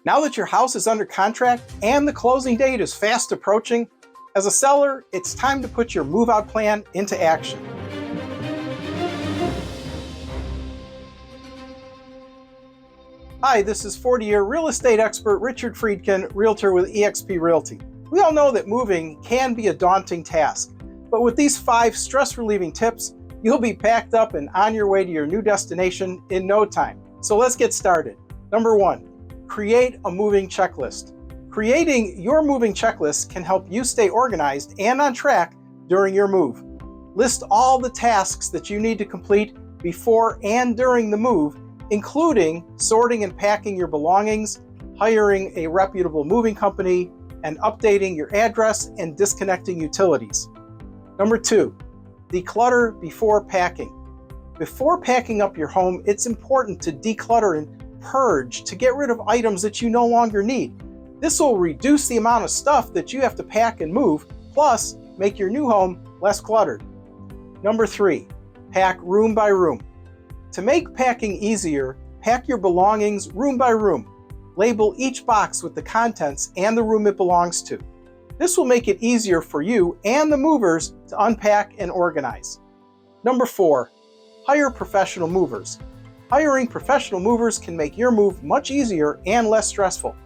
Now that your house is under contract and the closing date is fast approaching, as a seller, it's time to put your move-out plan into action. Hi, this is 40-year real estate expert Richard Freedkin, Realtor with eXp Realty. We all know that moving can be a daunting task, but with these 5 stress-relieving tips, you'll be packed up and on your way to your new destination in no time. So let's get started. Number 1, create a moving checklist. Creating your moving checklist can help you stay organized and on track during your move. List all the tasks that you need to complete before and during the move, including sorting and packing your belongings, hiring a reputable moving company, and updating your address and disconnecting utilities. Number 2, declutter before packing. Before packing up your home, it's important to declutter and purge to get rid of items that you no longer need. This will reduce the amount of stuff that you have to pack and move, plus make your new home less cluttered. Number 3, pack room by room. To make packing easier, pack your belongings room by room. Label each box with the contents and the room it belongs to. This will make it easier for you and the movers to unpack and organize. Number 4, hire professional movers. Hiring professional movers can make your move much easier and less stressful.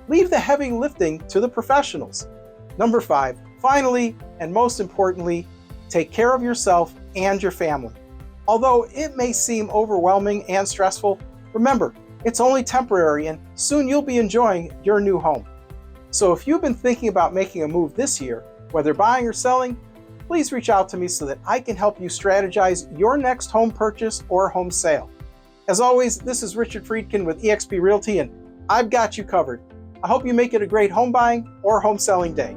Leave the heavy lifting to the professionals. Number 5, finally, and most importantly, take care of yourself and your family. Although it may seem overwhelming and stressful, remember, it's only temporary and soon you'll be enjoying your new home. So if you've been thinking about making a move this year, whether buying or selling, please reach out to me so that I can help you strategize your next home purchase or home sale. As always, this is Richard Freedkin with eXp Realty, and I've got you covered. I hope you make it a great home buying or home selling day.